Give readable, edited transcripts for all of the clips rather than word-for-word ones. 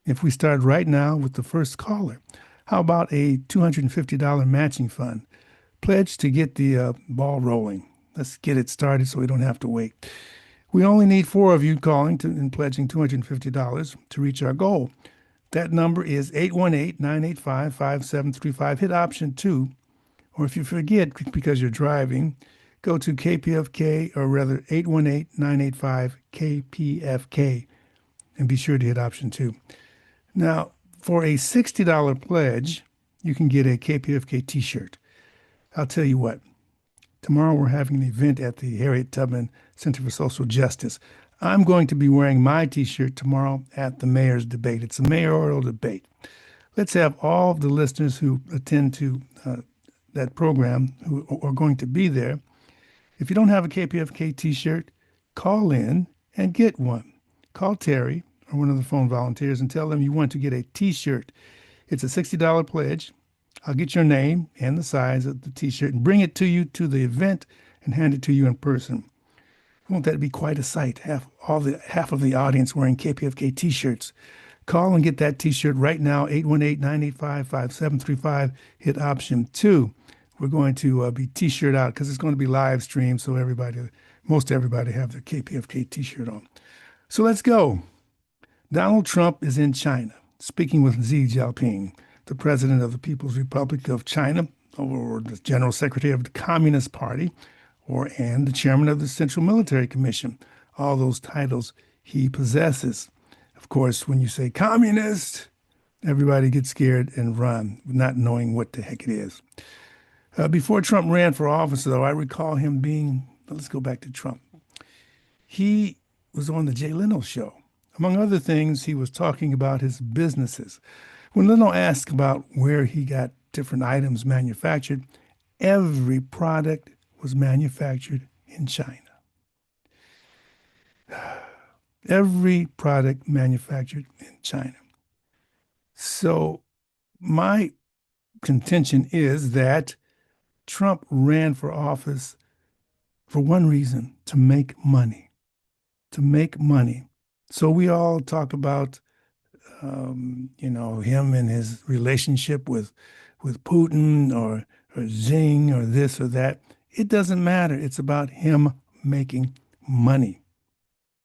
if we start right now with the first caller? How about a $250 matching fund? Pledge to get the ball rolling. Let's get it started so we don't have to wait. We only need four of you calling and pledging $250 to reach our goal. That number is 818-985-5735. Hit option 2. Or if you forget because you're driving, go to KPFK, or rather 818-985-KPFK, and be sure to hit option 2. Now, for a $60 pledge, you can get a KPFK t-shirt. I'll tell you what, tomorrow we're having an event at the Harriet Tubman Center for Social Justice. I'm going to be wearing my t-shirt tomorrow at the mayor's debate. It's a mayoral debate. Let's have all of the listeners who attend to that program who are going to be there. If you don't have a KPFK t-shirt, call in and get one. Call Terry or one of the phone volunteers and tell them you want to get a t-shirt. It's a $60 pledge. I'll get your name and the size of the t-shirt and bring it to you to the event and hand it to you in person. Won't that be quite a sight? Half of the audience wearing KPFK t-shirts. Call and get that t-shirt right now, 818-985-5735. Hit option 2. We're going to be t-shirt out because it's going to be live streamed, so most everybody have their KPFK t-shirt on. So let's go. Donald Trump is in China, speaking with Xi Jinping, the president of the People's Republic of China, or the general secretary of the Communist Party, and the chairman of the Central Military Commission. All those titles he possesses. Of course, when you say communist, everybody gets scared and run, not knowing what the heck it is. Before Trump ran for office, though, I recall him let's go back to Trump. He was on the Jay Leno show. Among other things, he was talking about his businesses. When Leno asked about where he got different items manufactured, every product was manufactured in China. Every product manufactured in China. So my contention is that Trump ran for office for one reason: to make money. To make money. So we all talk about, him and his relationship with Putin or Xi or this or that. It doesn't matter. It's about him making money.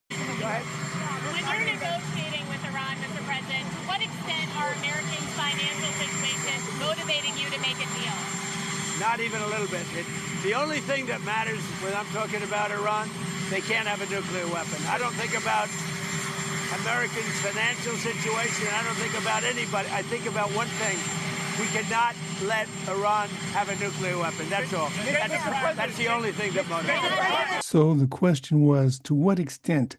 When you're negotiating with Iran, Mr. President, to what extent are Americans' financial situations motivating you to make a deal? Not even a little bit. The only thing that matters when I'm talking about Iran, they can't have a nuclear weapon. I don't think about Americans' financial situation. I don't think about anybody. I think about one thing. We cannot let Iran have a nuclear weapon. That's all. That's the only thing that motivates. So the question was, to what extent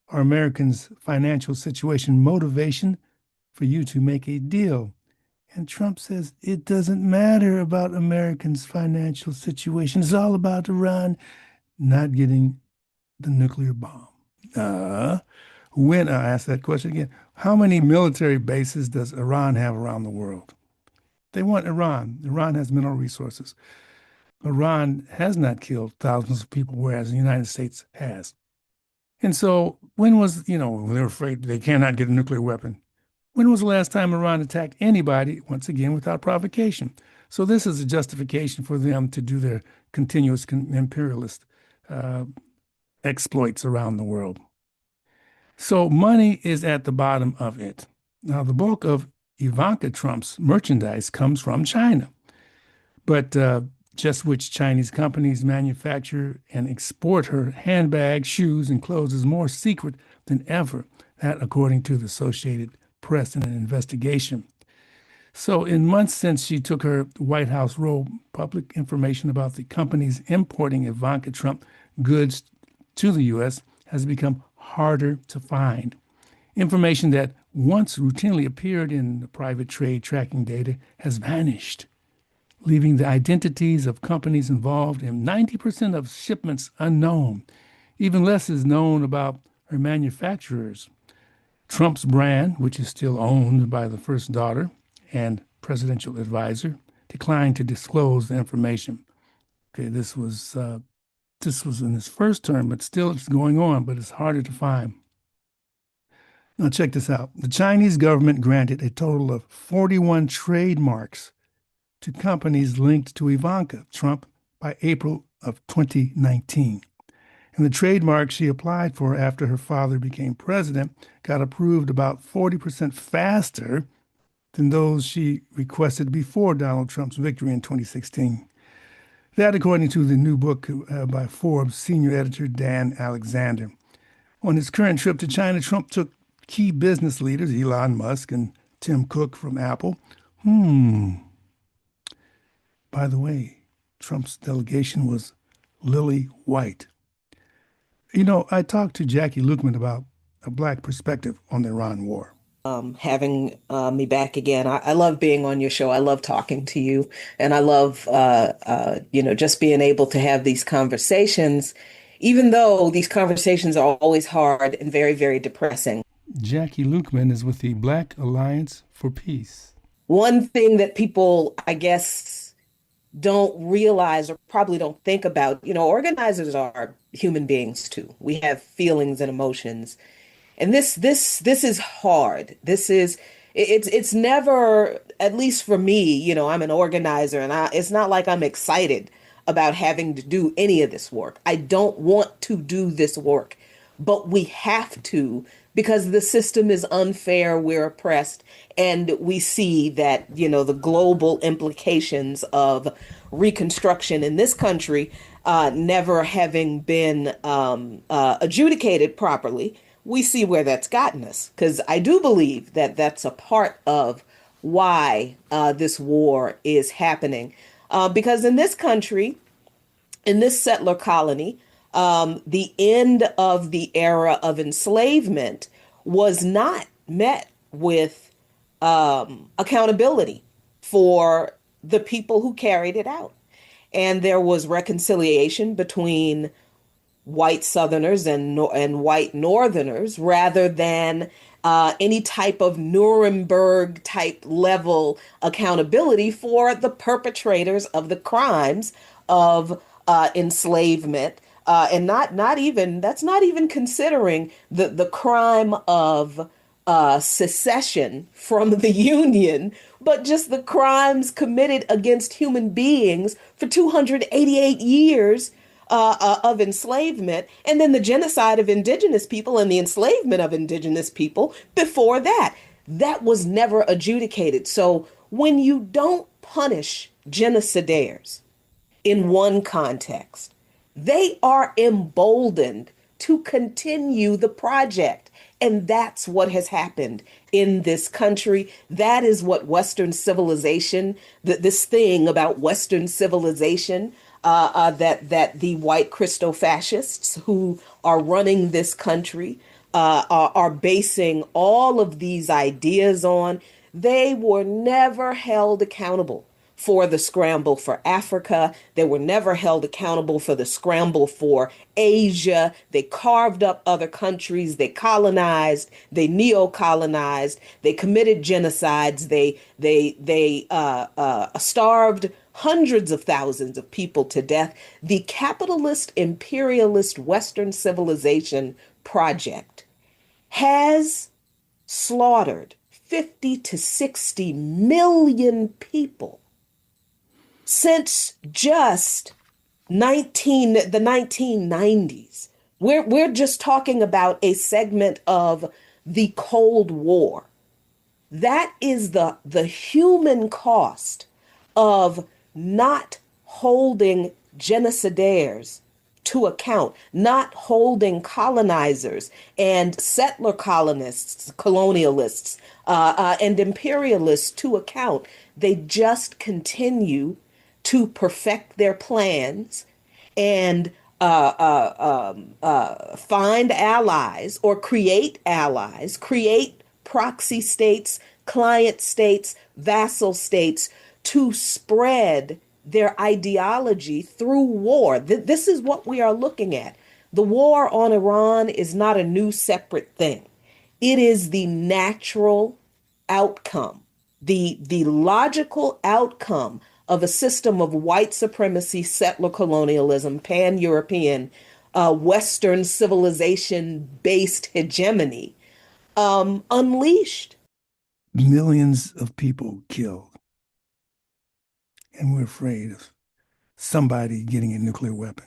are Americans' financial situation motivation for you to make a deal? And Trump says it doesn't matter about Americans' financial situation. It's all about Iran not getting the nuclear bomb. When I ask that question again, how many military bases does Iran have around the world? They want Iran. Iran has mineral resources. Iran has not killed thousands of people, whereas the United States has. And so when was, they're afraid they cannot get a nuclear weapon. When was the last time Iran attacked anybody, once again, without provocation? So this is a justification for them to do their continuous imperialist exploits around the world. So money is at the bottom of it. Now, the bulk of Ivanka Trump's merchandise comes from China. But just which Chinese companies manufacture and export her handbags, shoes, and clothes is more secret than ever. That, according to the Associated Press in an investigation. So in months since she took her White House role, public information about the companies importing Ivanka Trump goods to the U.S. has become harder to find. Information that once routinely appeared in the private trade tracking data has vanished, leaving the identities of companies involved in 90% of shipments unknown. Even less is known about her manufacturers. Trump's brand, which is still owned by the first daughter and presidential advisor, declined to disclose the information. Okay, this was in his first term, but still it's going on, but it's harder to find. Now, check this out. The Chinese government granted a total of 41 trademarks to companies linked to Ivanka Trump by April of 2019. And the trademark she applied for after her father became president got approved about 40% faster than those she requested before Donald Trump's victory in 2016. That, according to the new book by Forbes senior editor Dan Alexander. On his current trip to China, Trump took key business leaders, Elon Musk and Tim Cook from Apple. By the way, Trump's delegation was lily white. You know, I talked to Jackie Lukeman about a black perspective on the Iran war. Having me back again. I love being on your show. I love talking to you, and I love just being able to have these conversations, even though these conversations are always hard and very, very depressing. Jackie Lukeman is with the Black Alliance for Peace. One thing that people, I guess, don't realize or probably don't think about, organizers are human beings too. We have feelings and emotions. And this is hard. It's never, at least for me, I'm an organizer, and it's not like I'm excited about having to do any of this work. I don't want to do this work, but we have to because the system is unfair, we're oppressed, and we see that, the global implications of Reconstruction in this country never having been adjudicated properly. We see where that's gotten us, because I do believe that that's a part of why this war is happening. Because in this country, in this settler colony, the end of the era of enslavement was not met with accountability for the people who carried it out. And there was reconciliation between white Southerners and white Northerners rather than any type of Nuremberg type level accountability for the perpetrators of the crimes of enslavement. And that's not even considering the crime of secession from the Union, but just the crimes committed against human beings for 288 years of enslavement, and then the genocide of indigenous people and the enslavement of indigenous people before that. That was never adjudicated. So when you don't punish genocidaires in one context, they are emboldened to continue the project. And that's what has happened in this country. That is what Western civilization, this thing about Western civilization, that the white Christo-fascists who are running this country are basing all of these ideas on. They were never held accountable for the scramble for Africa. They were never held accountable for the scramble for Asia. They carved up other countries. They colonized. They neo-colonized. They committed genocides. They starved hundreds of thousands of people to death. The capitalist, imperialist Western civilization project has slaughtered 50 to 60 million people since just the 1990s. We're just talking about a segment of the Cold War. That is the human cost of not holding genocidaires to account, not holding colonizers and settler colonists, colonialists, and imperialists to account. They just continue to perfect their plans and find allies or create allies, create proxy states, client states, vassal states to spread their ideology through war. This is what we are looking at. The war on Iran is not a new separate thing. It is the natural outcome, the logical outcome of a system of white supremacy, settler colonialism, pan-European, Western civilization-based hegemony unleashed. Millions of people killed, and we're afraid of somebody getting a nuclear weapon.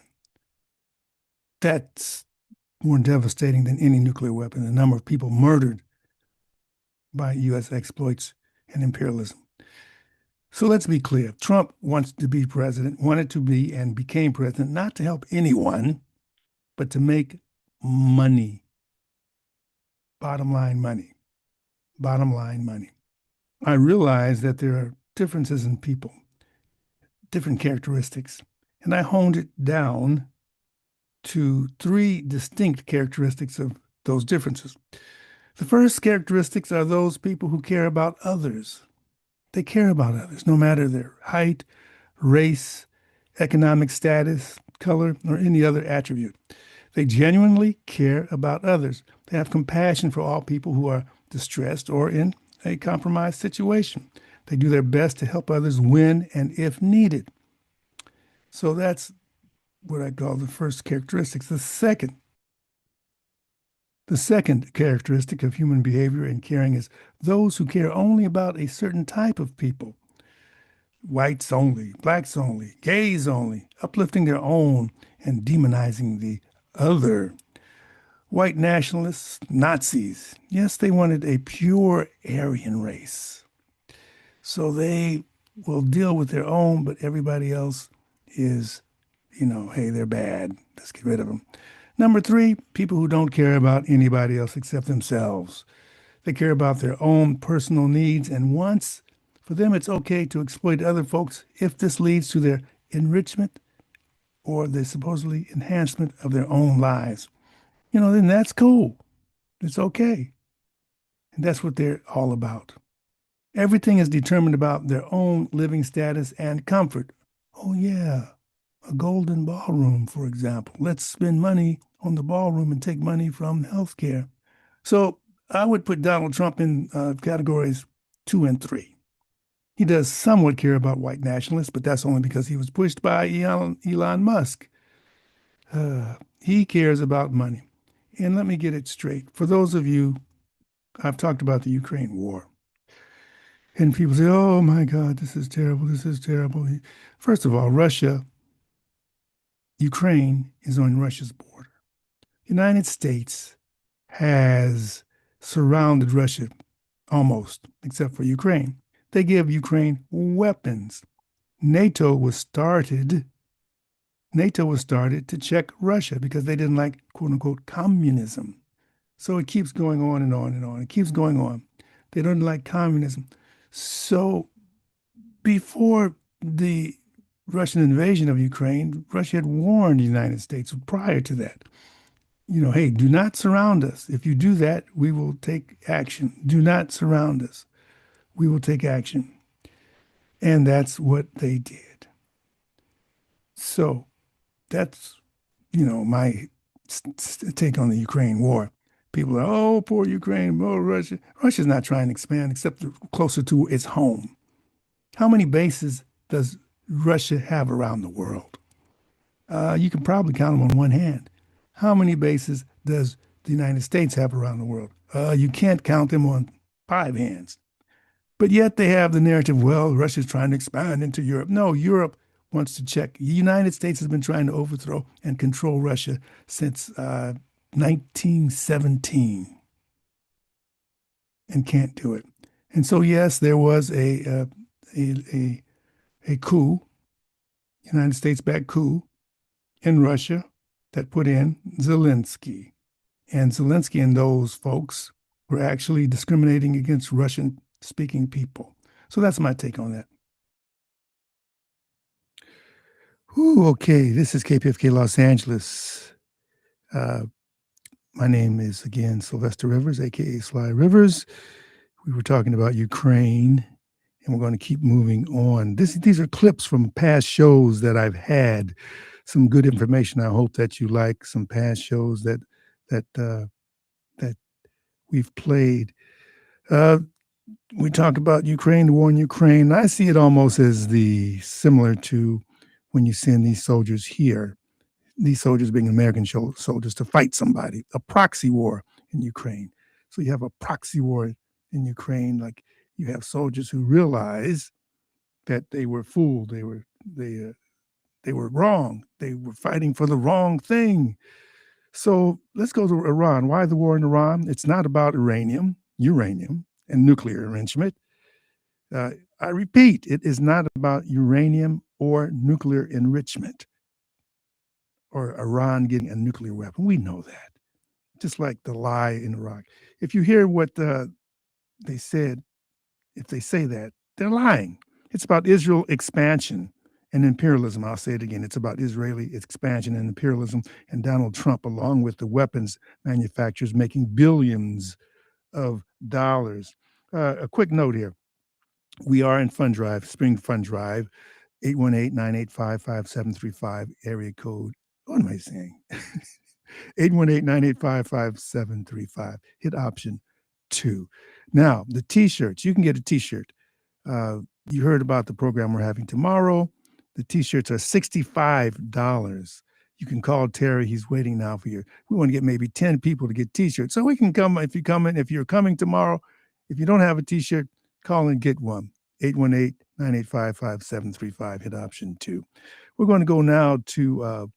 That's more devastating than any nuclear weapon, the number of people murdered by U.S. exploits and imperialism. So let's be clear. Trump wants to be president, wanted to be and became president, not to help anyone, but to make money. Bottom line money. Bottom line money. I realize that there are differences in people, different characteristics, and I honed it down to three distinct characteristics of those differences. The first characteristics are those people who care about others. They care about others, no matter their height, race, economic status, color, or any other attribute. They genuinely care about others. They have compassion for all people who are distressed or in a compromised situation. They do their best to help others when and if needed. So that's what I call the first characteristics. The second characteristic of human behavior and caring is those who care only about a certain type of people. Whites only, blacks only, gays only, uplifting their own and demonizing the other. White nationalists, Nazis, yes, they wanted a pure Aryan race. So they will deal with their own, but everybody else is, hey, they're bad. Let's get rid of them. Number three, people who don't care about anybody else except themselves. They care about their own personal needs and wants. For them, it's okay to exploit other folks if this leads to their enrichment or the supposedly enhancement of their own lives. Then that's cool. It's okay. And that's what they're all about. Everything is determined about their own living status and comfort. Oh, yeah. A golden ballroom, for example. Let's spend money on the ballroom and take money from healthcare. So I would put Donald Trump in categories 2 and 3. He does somewhat care about white nationalists, but that's only because he was pushed by Elon Musk. He cares about money. And let me get it straight. For those of you, I've talked about the Ukraine war. And people say, oh my God, this is terrible. This is terrible. First of all, Ukraine is on Russia's border. The United States has surrounded Russia almost, except for Ukraine. They give Ukraine weapons. NATO was started to check Russia because they didn't like, quote unquote, communism. So it keeps going on and on and on. It keeps going on. They don't like communism. So before the Russian invasion of Ukraine, Russia had warned the United States prior to that. Hey, do not surround us. If you do that, we will take action. Do not surround us. We will take action. And that's what they did. So that's, my take on the Ukraine war. People are, oh, poor Ukraine, oh, Russia. Russia's not trying to expand except closer to its home. How many bases does Russia have around the world? You can probably count them on one hand. How many bases does the United States have around the world? You can't count them on 5 hands. But yet they have the narrative, well, Russia's trying to expand into Europe. No, Europe wants to check. The United States has been trying to overthrow and control Russia since 1917 and can't do it. And so, yes, there was a coup, United States-backed coup in Russia that put in Zelensky. And Zelensky and those folks were actually discriminating against Russian-speaking people. So that's my take on that. Ooh, okay, this is KPFK Los Angeles. My name is, again, Sylvester Rivers, a.k.a. Sly Rivers. We were talking about Ukraine, and we're going to keep moving on. These are clips from past shows that I've had. Some good information. I hope that you like some past shows that we've played. We talk about Ukraine, the war in Ukraine. I see it almost as similar to when you send these soldiers here, these soldiers being American soldiers to fight somebody, a proxy war in Ukraine. So you have a proxy war in Ukraine. Like you have soldiers who realize that they were fooled. They were wrong. They were fighting for the wrong thing. So let's go to Iran. Why the war in Iran? It's not about uranium, and nuclear enrichment. I repeat, it is not about uranium or nuclear enrichment or Iran getting a nuclear weapon. We know that. Just like the lie in Iraq. If you hear what they said, if they say that, they're lying. It's about Israel expansion and imperialism. I'll say it again. It's about Israeli expansion and imperialism, and Donald Trump, along with the weapons manufacturers, making billions of dollars. A quick note here. We are in Fund Drive, Spring Fund Drive, 818-985-5735, area code. What am I saying? 818-985-5735. Hit option 2. Now, the T-shirts. You can get a T-shirt. You heard about the program we're having tomorrow. The T-shirts are $65. You can call Terry. He's waiting now for you. We want to get maybe 10 people to get T-shirts. So we can come if you're coming tomorrow. If you don't have a T-shirt, call and get one. 818-985-5735. Hit option 2. We're going to go now to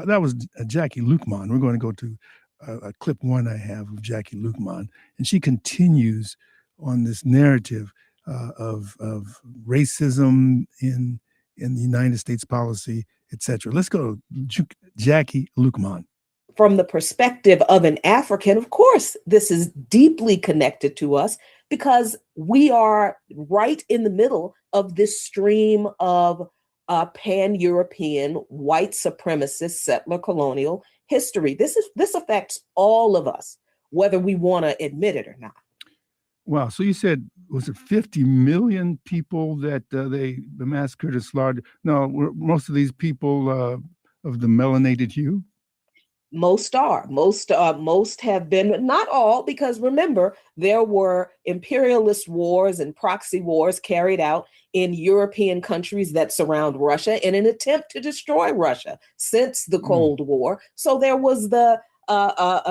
that was Jackie Luqman. We're going to go to a clip 1 I have of Jackie Luqman, and she continues on this narrative of racism in the United States policy, etc. Let's go to Jackie Luqman. From the perspective of an African, of course, this is deeply connected to us because we are right in the middle of this stream of pan-European white supremacist settler colonial history. This affects all of us, whether we want to admit it or not. Wow. So you said, was it 50 million people that they massacred or slaughtered? No, were most of these people of the melanated hue? Most are. Most have been, not all, because remember, there were imperialist wars and proxy wars carried out in European countries that surround Russia in an attempt to destroy Russia since the Cold War. So there was a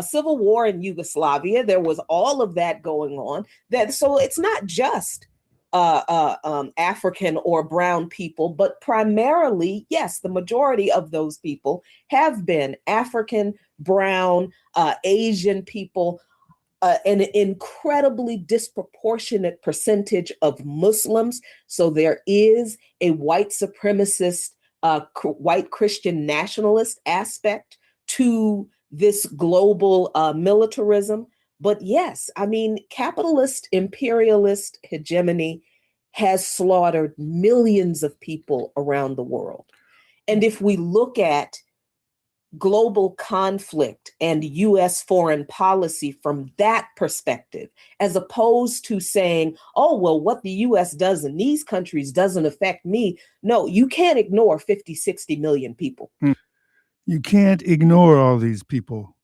civil war in Yugoslavia. There was all of that going on. So it's not just African or brown people, but primarily, yes, the majority of those people have been African, brown, Asian people, an incredibly disproportionate percentage of Muslims. So there is a white supremacist, white Christian nationalist aspect to this global militarism. But yes, I mean, capitalist, imperialist hegemony has slaughtered millions of people around the world. And if we look at global conflict and U.S. foreign policy from that perspective, as opposed to saying, oh, well, what the U.S. does in these countries doesn't affect me. No, you can't ignore 50, 60 million people. You can't ignore all these people.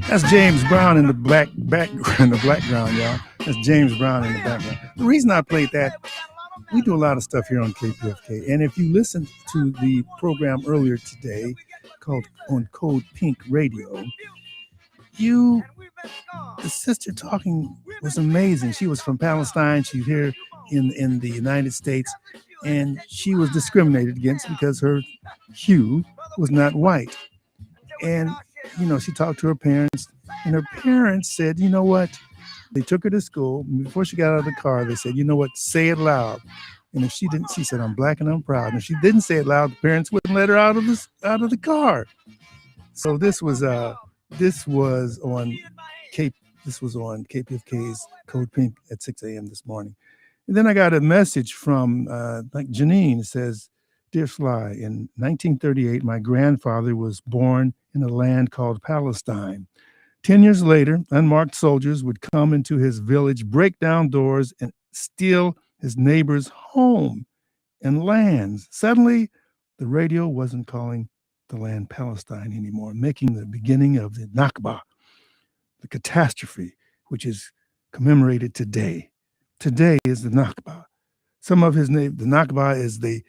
That's James Brown in the background, y'all. That's James Brown in the background. The reason I played that, we do a lot of stuff here on KPFK. And if you listen to the program earlier today called On Code Pink Radio, the sister talking was amazing. She was from Palestine. She's here in the United States. And she was discriminated against because her hue was not white. And she talked to her parents, and her parents said, you know what? They took her to school. Before she got out of the car, they said, you know what? Say it loud. And if she didn't, she said, I'm black and I'm proud. And if she didn't say it loud, the parents wouldn't let her out of the car. So this was on KPFK's Code Pink at 6 a.m. this morning. And then I got a message from Janine. It says, Dear Sly, in 1938, my grandfather was born in a land called Palestine. 10 years later, unmarked soldiers would come into his village, break down doors, and steal his neighbor's home and lands. Suddenly, the radio wasn't calling the land Palestine anymore, making the beginning of the Nakba, the catastrophe, which is commemorated today. Today is the Nakba. Some of his name, the Nakba is the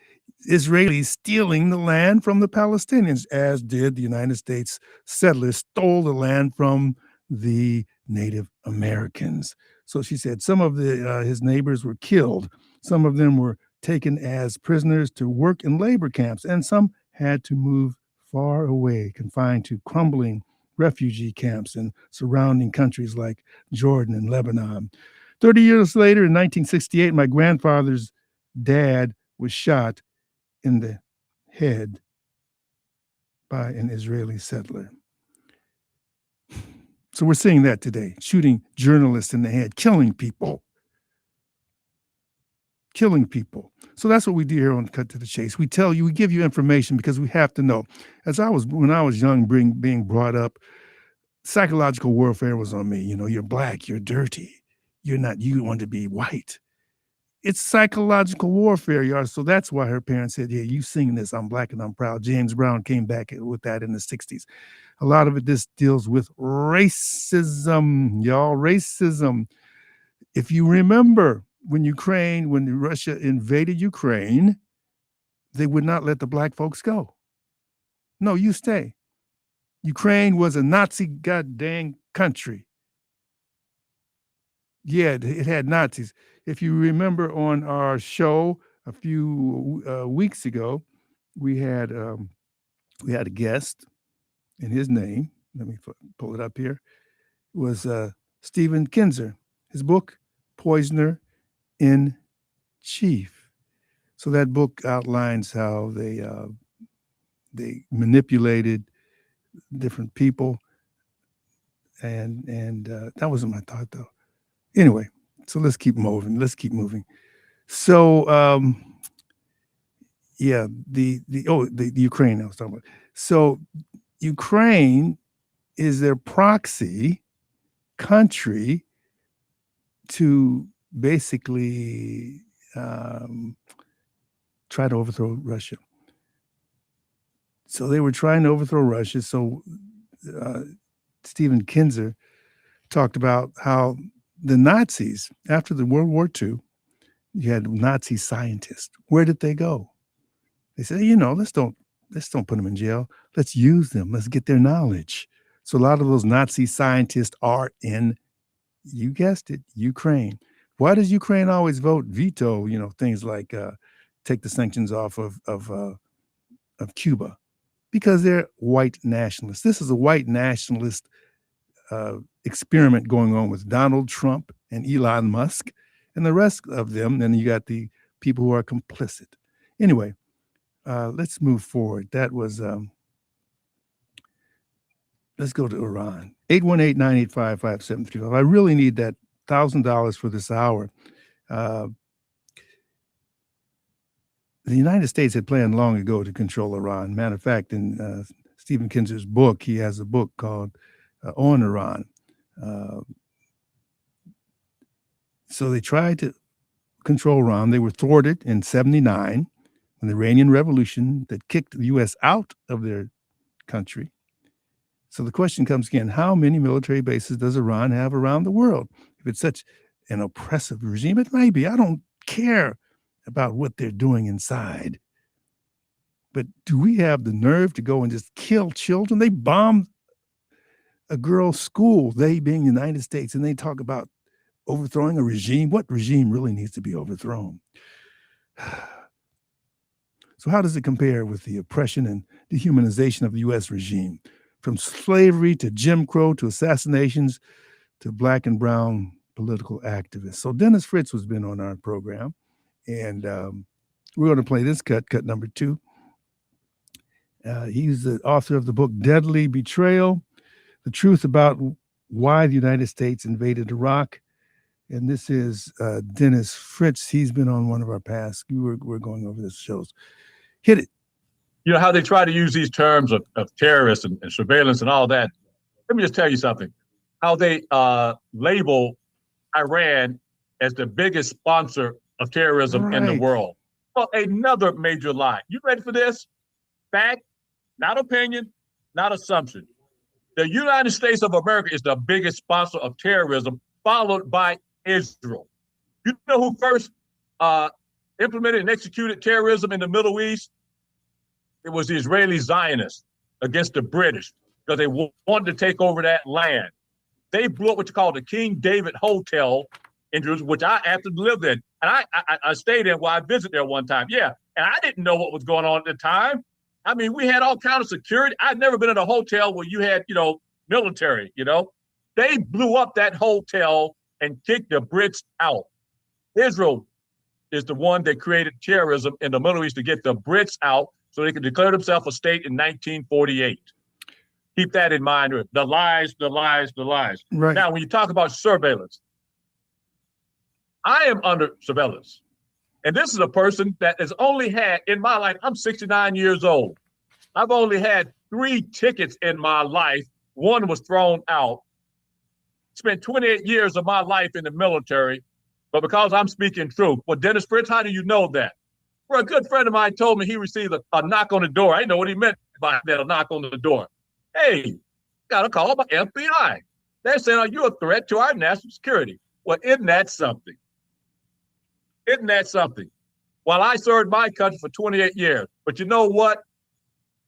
Israelis stealing the land from the Palestinians, as did the United States settlers stole the land from the Native Americans. So she said some of his neighbors were killed. Some of them were taken as prisoners to work in labor camps, and some had to move far away, confined to crumbling refugee camps in surrounding countries like Jordan and Lebanon. 30 years later, in 1968, my grandfather's dad was shot in the head by an Israeli settler. So we're seeing that today, shooting journalists in the head, killing people. Killing people. So that's what we do here on Cut to the Chase. We tell you, we give you information because we have to know. When I was young, being brought up, psychological warfare was on me. You know, you're black, you're dirty, you want to be white. It's psychological warfare, y'all. So that's why her parents said, yeah, you sing this, I'm black and I'm proud. James Brown came back with that in the 60s. A lot of this deals with racism, y'all, racism. If you remember, when Russia invaded Ukraine, they would not let the black folks go. No, you stay. Ukraine was a Nazi goddamn country. Yeah, it had Nazis. If you remember on our show a few weeks ago, we had a guest, and his name, let me pull it up here, was Stephen Kinzer. His book, Poisoner in Chief. So that book outlines how they manipulated different people, and that wasn't my thought though. Anyway, so let's keep moving. So yeah, the Ukraine I was talking about. So Ukraine is their proxy country to basically try to overthrow Russia. So they were trying to overthrow Russia. So Stephen Kinzer talked about how the Nazis, after the World War II, you had Nazi scientists. Where did they go? They said, let's don't put them in jail. Let's use them. Let's get their knowledge. So a lot of those Nazi scientists are in, you guessed it, Ukraine. Why does Ukraine always vote veto? Things like take the sanctions off of Cuba, because they're white nationalists. This is a white nationalist experiment going on with Donald Trump and Elon Musk and the rest of them. And you got the people who are complicit. Anyway, let's move forward. That was, let's go to Iran. 818-985-5735. I really need that $1,000 for this hour. The United States had planned long ago to control Iran. Matter of fact, in Stephen Kinzer's book, he has a book called On Iran. So they tried to control Iran. They were thwarted in 1979 when the Iranian Revolution that kicked the U.S. out of their country. So the question comes again, how many military bases does Iran have around the world? If it's such an oppressive regime, it may be. I don't care about what they're doing inside. But do we have the nerve to go and just kill children? They bombed a girl's school, they being the United States, and they talk about overthrowing a regime. What regime really needs to be overthrown? So how does it compare with the oppression and dehumanization of the U.S. regime? From slavery to Jim Crow to assassinations to black and brown political activists. So Dennis Fritz has been on our program, and we're going to play this cut number 2. He's the author of the book Deadly Betrayal, The Truth About Why the United States Invaded Iraq. And this is Dennis Fritz. He's been on one of our past. We're going over this shows. Hit it. You know how they try to use these terms of terrorists and surveillance and all that. Let me just tell you something. How they label Iran as the biggest sponsor of terrorism in the world. Well, another major lie. You ready for this? Fact, not opinion, not assumption. The United States of America is the biggest sponsor of terrorism, followed by Israel. You know who first implemented and executed terrorism in the Middle East, it was the Israeli Zionists against the British because they wanted to take over that land. They blew up what you call the King David Hotel in Jerusalem, which I actually lived in. And I stayed in while I visited there one time. Yeah. And I didn't know what was going on at the time. I mean, we had all kinds of security. I'd never been in a hotel where you had, military, They blew up that hotel and kicked the Brits out. Israel is the one that created terrorism in the Middle East to get the Brits out so they could declare themselves a state in 1948. Keep that in mind. The lies, the lies, the lies. Right. Now, when you talk about surveillance, I am under surveillance. And this is a person that has only had, in my life, I'm 69 years old. I've only had 3 tickets in my life. One was thrown out. Spent 28 years of my life in the military, but because I'm speaking truth. Well, Dennis Fritz, how do you know that? Well, a good friend of mine told me he received a knock on the door. I didn't know what he meant by that, a knock on the door. Hey, got a call by FBI. They're saying, are you a threat to our national security? Well, isn't that something? Isn't that something? Well, I served my country for 28 years. But you know what?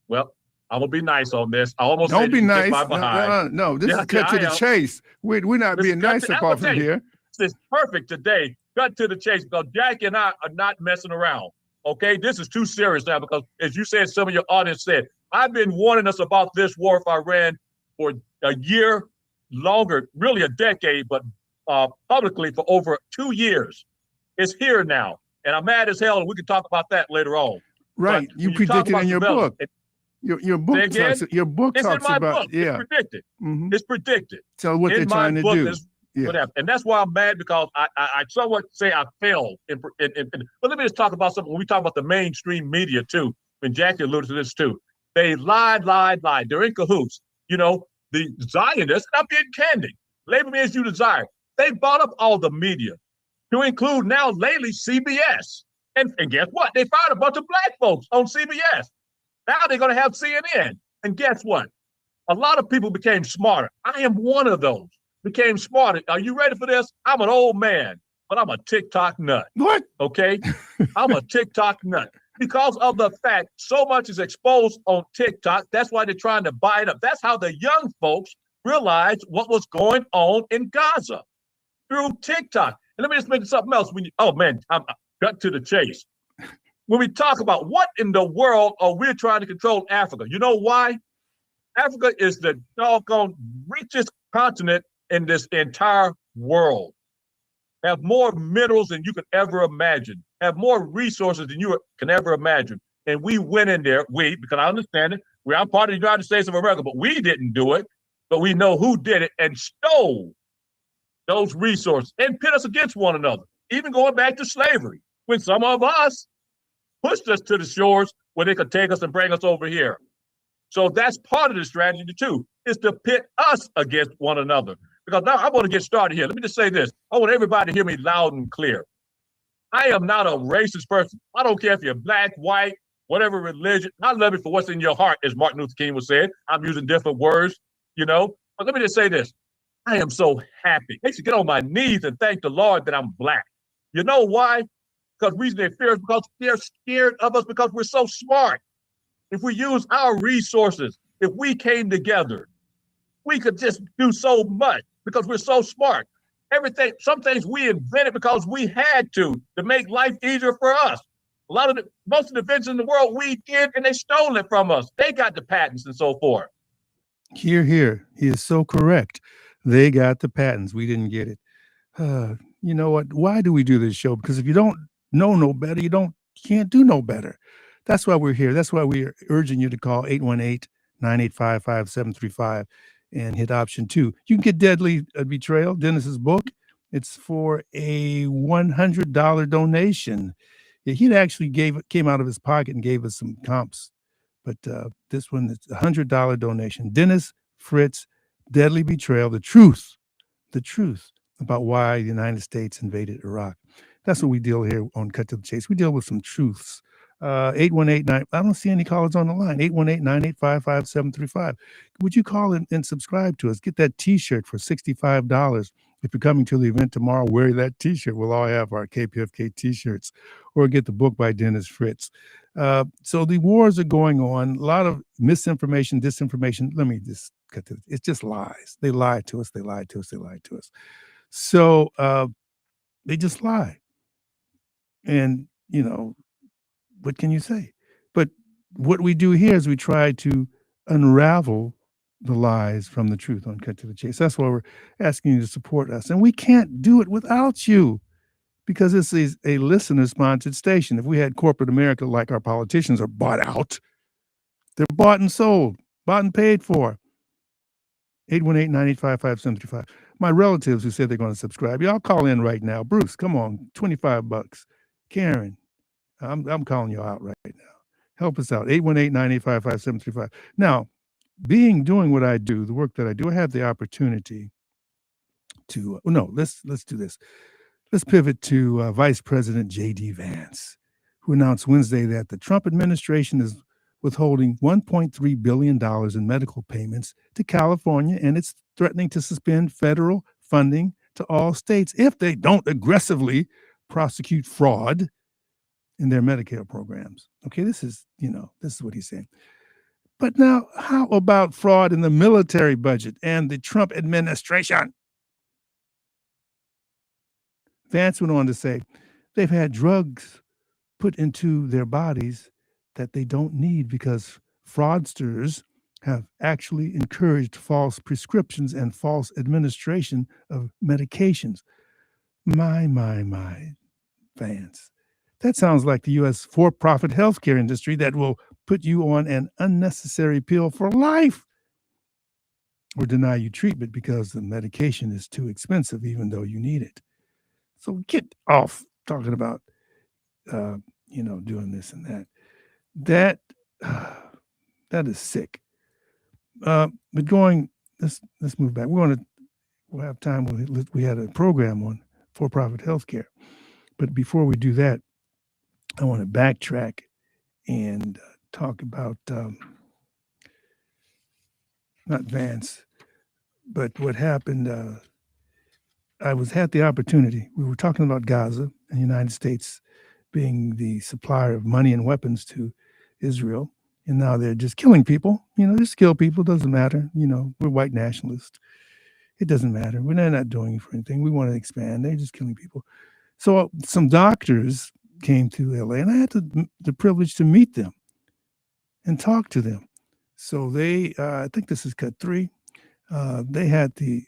Well, I'm going to be nice on this. I almost Don't said be you can nice. kick my behind. No. This is cut to the chase. We're not being nice apart from here. This is perfect today. Cut to the chase because Jackie and I are not messing around. Okay? This is too serious now because, as you said, some of your audience said, I've been warning us about this war for Iran for a year, longer, really a decade, but publicly for over 2 years. It's here now. And I'm mad as hell, and we can talk about that later on. Right. You predicted in your book. Your book talks about, book. It's predicted. Mm-hmm. It's predicted. So what they're trying to do. And that's why I'm mad because I somewhat say I failed. But let me just talk about something. When we talk about the mainstream media too, and Jackie alluded to this too, they lied. They're in cahoots. The Zionists, I'm being candid. Label me as you desire. They bought up all the media to include now lately CBS. And guess what? They fired a bunch of black folks on CBS. Now they're going to have CNN. And guess what? A lot of people became smarter. I am one of those. Became smarter. Are you ready for this? I'm an old man, but I'm a TikTok nut. What? Okay? I'm a TikTok nut. Because of the fact so much is exposed on TikTok, that's why they're trying to buy it up. That's how the young folks realized what was going on in Gaza through TikTok. And let me just mention something else. I'm cut to the chase. When we talk about what in the world are we trying to control Africa? You know why? Africa is the doggone richest continent in this entire world. Have more minerals than you could ever imagine. Have more resources than you can ever imagine. And we went in there, because I understand it, I'm part of the United States of America, but we didn't do it. But we know who did it and stole those resources and pit us against one another, even going back to slavery, when some of us pushed us to the shores where they could take us and bring us over here. So that's part of the strategy too, is to pit us against one another. Because now I want to get started here. Let me just say this. I want everybody to hear me loud and clear. I am not a racist person. I don't care if you're black, white, whatever religion. I love it for what's in your heart, as Martin Luther King was saying. I'm using different words, But let me just say this. I am so happy. I should get on my knees and thank the Lord that I'm black. You know why? Because the reason they fear is because they're scared of us because we're so smart. If we use our resources, if we came together, we could just do so much because we're so smart. Some things we invented because we had to make life easier for us. Most of the inventions in the world we did, and they stole it from us. They got the patents and so forth. Here. He is so correct. They got the patents. We didn't get it. You know what? Why do we do this show? Because if you don't know no better, you can't do no better. That's why we're here. That's why we're urging you to call 818-985-5735 and hit option 2. You can get Deadly Betrayal, Dennis's book. It's for a $100 donation. Yeah, he actually came out of his pocket and gave us some comps. But this one is a $100 donation. Dennis Fritz, Deadly Betrayal, the truth about why the United States invaded Iraq. That's what we deal here on Cut to the Chase. We deal with some truths. 818-9. I don't see any callers on the line. 818-985-5735. Would you call and subscribe to us? Get that T-shirt for $65 If you're coming to the event tomorrow, wear that T-shirt. We'll all have our KPFK T-shirts, or get the book by Dennis Fritz. So the wars are going on. A lot of misinformation, disinformation. Let me just cut to it. It's just lies. They lied to us. They lied to us. They lied to us. So they just lie. And, what can you say? But what we do here is we try to unravel the lies from the truth on Cut to the Chase. That's why we're asking you to support us. And we can't do it without you, because this is a listener-sponsored station. If we had corporate America like our politicians are bought out, they're bought and sold, bought and paid for. 818-985-5735. My relatives who said they're going to subscribe, y'all call in right now. Bruce, come on, $25. Karen, I'm calling you out right now. Help us out, 818-985-5735. Now, doing what I do, the work that I do, I have the opportunity to, let's do this. Let's pivot to Vice President J.D. Vance, who announced Wednesday that the Trump administration is withholding $1.3 billion in medical payments to California, and it's threatening to suspend federal funding to all states if they don't aggressively prosecute fraud in their Medicare programs. Okay, this is what he's saying. But now, how about fraud in the military budget and the Trump administration? Vance went on to say they've had drugs put into their bodies that they don't need because fraudsters have actually encouraged false prescriptions and false administration of medications. My, Vance. That sounds like the U.S. for-profit healthcare industry that will put you on an unnecessary pill for life or deny you treatment because the medication is too expensive, even though you need it. So get off talking about, doing this and that. That is sick. But let's move back. We'll have time. We had a program on for-profit healthcare. But before we do that, I want to backtrack and talk about not Vance, but what happened. I had the opportunity. We were talking about Gaza and the United States being the supplier of money and weapons to Israel. And now they're just killing people. Just kill people. Doesn't matter. We're white nationalists. It doesn't matter. They're not doing it for anything. We want to expand. They're just killing people. So some doctors came to LA, and I had the privilege to meet them and talk to them. So they, I think this is cut 3. They had the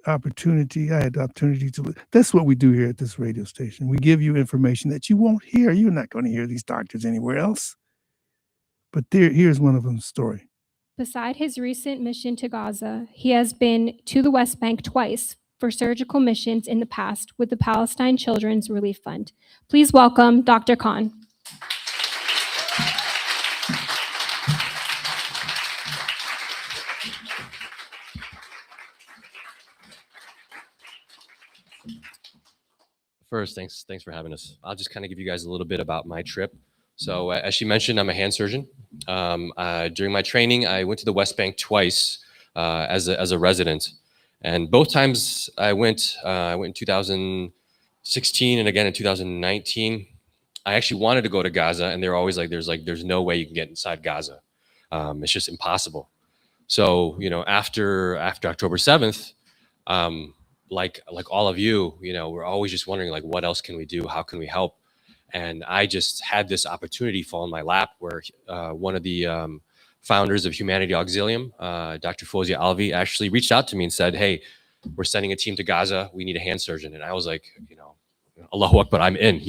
opportunity. I had the opportunity to. That's what we do here at this radio station. We give you information that you won't hear. You're not going to hear these doctors anywhere else. But here's one of them's story. Beside his recent mission to Gaza, he has been to the West Bank twice for surgical missions in the past with the Palestine Children's Relief Fund. Please welcome Dr. Khan. First, thanks for having us. I'll just kind of give you guys a little bit about my trip. So as she mentioned, I'm a hand surgeon. During my training, I went to the West Bank twice as a resident. And both times I went in 2016 and again in 2019. I actually wanted to go to Gaza, and they were always like, there's no way you can get inside Gaza. It's just impossible. So, after October 7th, like all of you, we're always just wondering, like, what else can we do? How can we help? And I just had this opportunity fall in my lap where one of the founders of Humanity Auxilium, Dr. Fozia Alvi, actually reached out to me and said, hey, we're sending a team to Gaza. We need a hand surgeon. And I was like, Allahu Akbar, I'm in,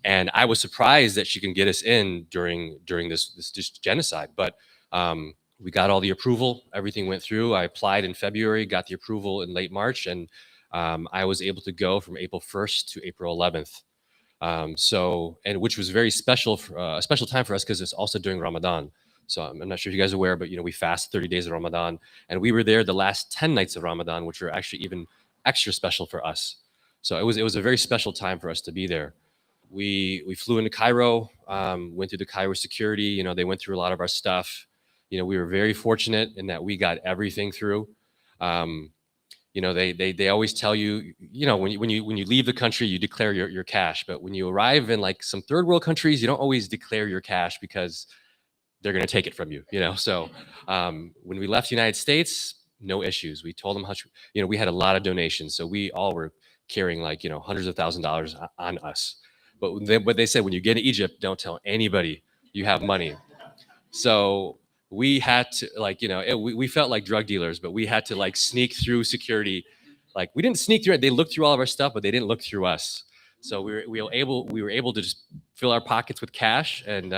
and I was surprised that she can get us in during this genocide. But we got all the approval. Everything went through. I applied in February, got the approval in late March, and I was able to go from April 1st to April 11th. Which was very special, a special time for us because it's also during Ramadan. So I'm not sure if you guys are aware, but we fast 30 days of Ramadan, and we were there the last 10 nights of Ramadan, which were actually even extra special for us. So it was a very special time for us to be there. We flew into Cairo, went through the Cairo security. They went through a lot of our stuff. We were very fortunate in that we got everything through. You know, they always tell you, you know, when you leave the country, you declare your cash. But when you arrive in like some third world countries, you don't always declare your cash because they're going to take it from you, you know? So when we left the United States, no issues. We told them how much, you know, we had a lot of donations. So we all were carrying like, you know, hundreds of $1,000s on us. But they said, when you get to Egypt, don't tell anybody you have money. So we had to like, you know, we felt like drug dealers, but we had to like sneak through security. Like we didn't sneak through it. They looked through all of our stuff, but they didn't look through us. So we were able to just fill our pockets with cash, and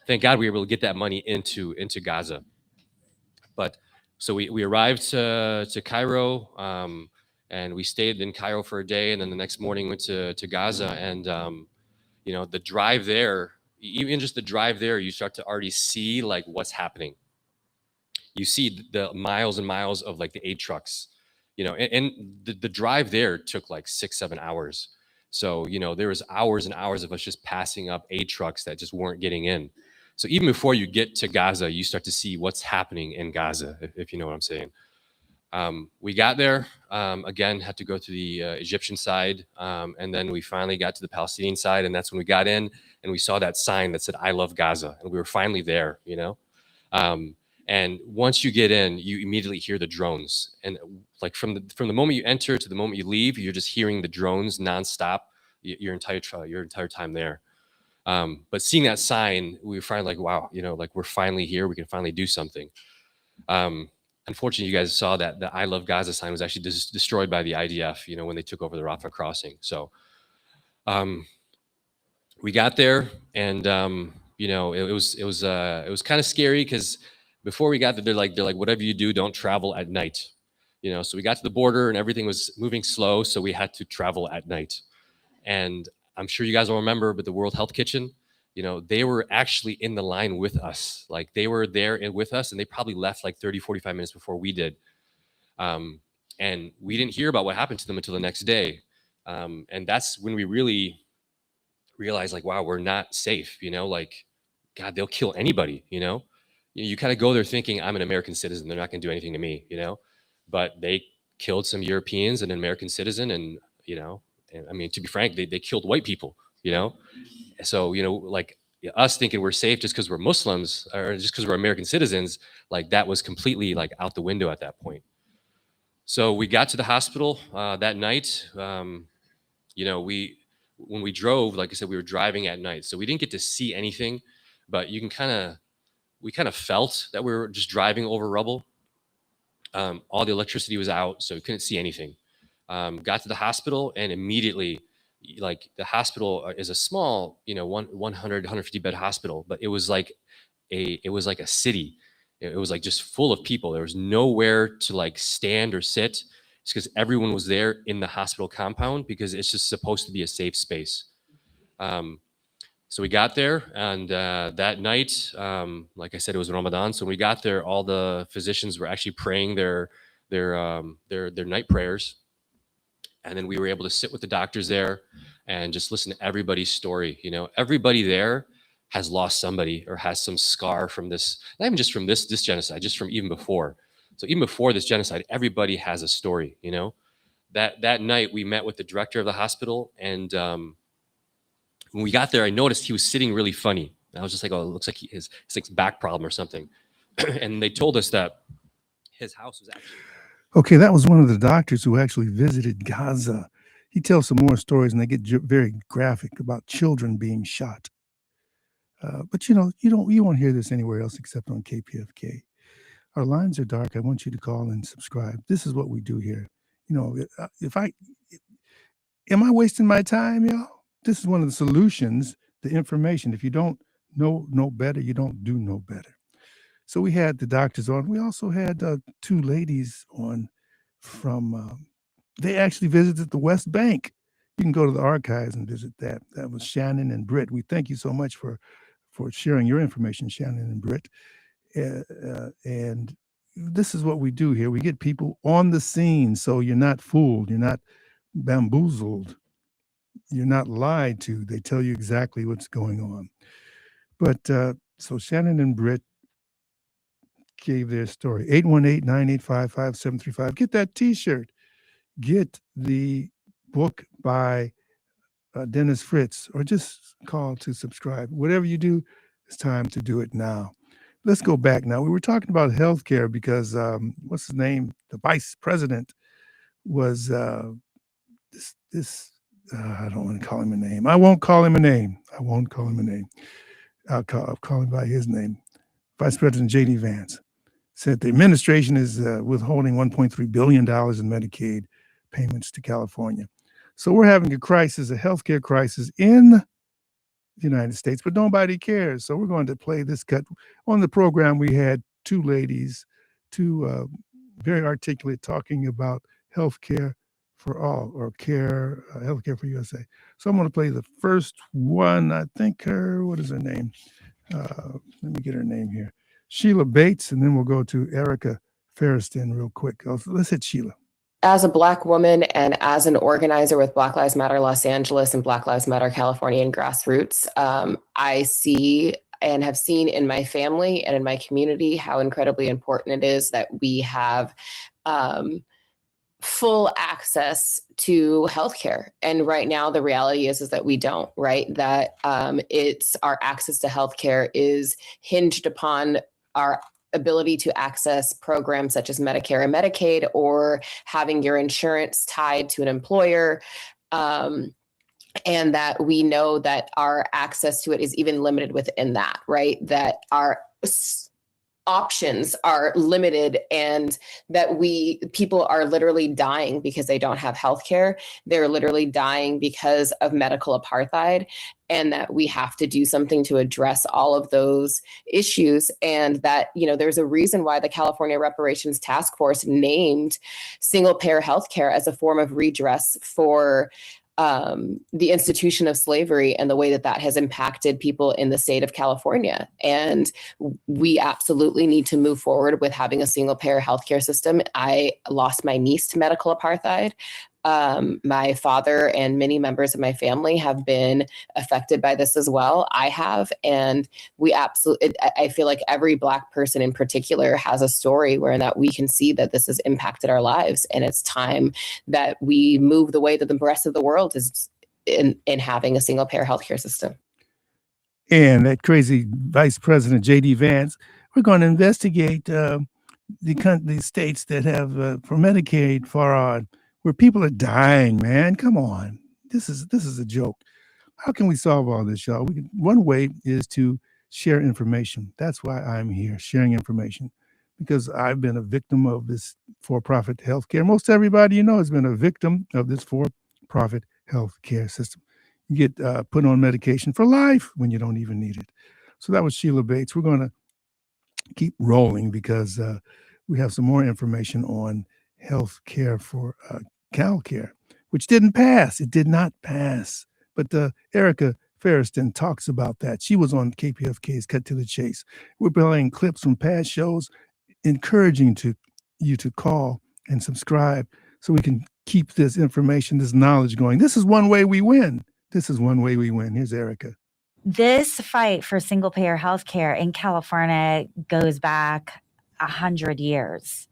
thank God we were able to get that money into Gaza. But so we arrived to Cairo, and we stayed in Cairo for a day, and then the next morning went to Gaza. And you know, the drive there, even just the drive there, you start to already see like what's happening. You see the miles and miles of like the aid trucks, you know, and the drive there took like 6-7 hours. So, you know, there was hours and hours of us just passing up aid trucks that just weren't getting in. So even before you get to Gaza, you start to see what's happening in Gaza, if you know what I'm saying. We got there, again, had to go to the Egyptian side, and then we finally got to the Palestinian side, and that's when we got in and we saw that sign that said, "I love Gaza," and we were finally there, you know. And once you get in, you immediately hear the drones, and like from the moment you enter to the moment you leave, you're just hearing the drones nonstop your entire time there. But seeing that sign, we were finally like, wow, you know, like we're finally here. We can finally do something. Unfortunately, you guys saw that the "I love Gaza" sign was actually destroyed by the IDF, you know, when they took over the Rafah crossing. So we got there, and you know, it was kind of scary because before we got there, they're like, whatever you do, don't travel at night. You know, so we got to the border and everything was moving slow, so we had to travel at night. And I'm sure you guys will remember, but the World Health Kitchen, you know, they were actually in the line with us. Like they were there with us, and they probably left like 30, 45 minutes before we did. And we didn't hear about what happened to them until the next day. And that's when we really realized, like, wow, we're not safe, you know, like, God, they'll kill anybody, you know? You kind of go there thinking, I'm an American citizen, they're not going to do anything to me, you know? But they killed some Europeans and an American citizen, and, you know, and, I mean, to be frank, they killed white people, you know? So, you know, like us thinking we're safe just because we're Muslims or just because we're American citizens, like that was completely like out the window at that point. So we got to the hospital that night. You know, when we drove, like I said, we were driving at night, so we didn't get to see anything, but we kind of felt that we were just driving over rubble. All the electricity was out, so we couldn't see anything. Got to the hospital, and immediately, like the hospital is a small, you know, 150 bed hospital, but it was like a city. It was like just full of people. There was nowhere to like stand or sit. It's because everyone was there in the hospital compound because it's just supposed to be a safe space. So we got there, and that night, like I said, it was Ramadan. So when we got there, all the physicians were actually praying their night prayers, and then we were able to sit with the doctors there and just listen to everybody's story. You know, everybody there has lost somebody or has some scar from this, not even just from this genocide, just from even before. So even before this genocide, everybody has a story. You know, that night we met with the director of the hospital, and when we got there, I noticed he was sitting really funny. And I was just like, oh, it looks like he has like back problem or something. And they told us that his house was actually. Okay, that was one of the doctors who actually visited Gaza. He tells some more stories, and they get very graphic about children being shot. But you know, you won't hear this anywhere else except on KPFK. Our lines are dark. I want you to call and subscribe. This is what we do here. You know, am I wasting my time, y'all? This is one of the solutions, the information. If you don't know better, you don't do no better. So we had the doctors on. We also had two ladies on from, they actually visited the West Bank. You can go to the archives and visit that. That was Shannon and Britt. We thank you so much for sharing your information, Shannon and Britt. And this is what we do here. We get people on the scene, so you're not fooled. You're not bamboozled. You're not lied to. They tell you exactly what's going on. But so Shannon and Britt gave their story. 818-985-5735. Get that T-shirt. get the book by Dennis Fritz, or just call to subscribe. Whatever you do, it's time to do it now. Let's go back now. We were talking about healthcare because what's his name? The vice president was this. I don't want to call him a name. I won't call him a name. I won't call him a name. I'll call him by his name. Vice President J.D. Vance said the administration is withholding $1.3 billion in Medicaid payments to California. So we're having a crisis, a healthcare crisis in the United States, but nobody cares. So we're going to play this cut. On the program, we had two ladies, two very articulate, talking about healthcare for all, or healthcare for USA. So I'm going to play the first one. I think what is her name? Let me get her name here. Sheila Bates, and then we'll go to Erica Ferriston real quick. Let's hit Sheila. As a Black woman and as an organizer with Black Lives Matter Los Angeles and Black Lives Matter California and Grassroots, I see and have seen in my family and in my community how incredibly important it is that we have full access to healthcare. And right now, the reality is that we don't, right? That it's our access to healthcare is hinged upon our ability to access programs such as Medicare and Medicaid, or having your insurance tied to an employer. And that we know that our access to it is even limited within that, right? That our options are limited, and that people are literally dying because they don't have healthcare. They're literally dying because of medical apartheid, and that we have to do something to address all of those issues. And that, there's a reason why the California Reparations Task Force named single payer healthcare as a form of redress for the institution of slavery and the way that has impacted people in the state of California. And we absolutely need to move forward with having a single payer healthcare system. I lost my niece to medical apartheid. My father and many members of my family have been affected by this as well. I have, and I feel like every Black person in particular has a story where that we can see that this has impacted our lives. And it's time that we move the way that the rest of the world is in having a single payer healthcare system. And that crazy Vice President J.D. Vance, we're going to investigate the states that have for Medicaid far on, where people are dying, man. Come on. This is a joke. How can we solve all this, y'all? One way is to share information. That's why I'm here, sharing information, because I've been a victim of this for-profit healthcare. Most everybody has been a victim of this for-profit healthcare system. You get put on medication for life when you don't even need it. So that was Sheila Bates. We're going to keep rolling because we have some more information on health care for CalCare, which didn't pass. It did not pass. But Erica Ferriston talks about that. She was on KPFK's Cut to the Chase. We're playing clips from past shows, encouraging you to call and subscribe so we can keep this information, this knowledge going. This is one way we win. Here's Erica. This fight for single payer healthcare in California goes back 100 years.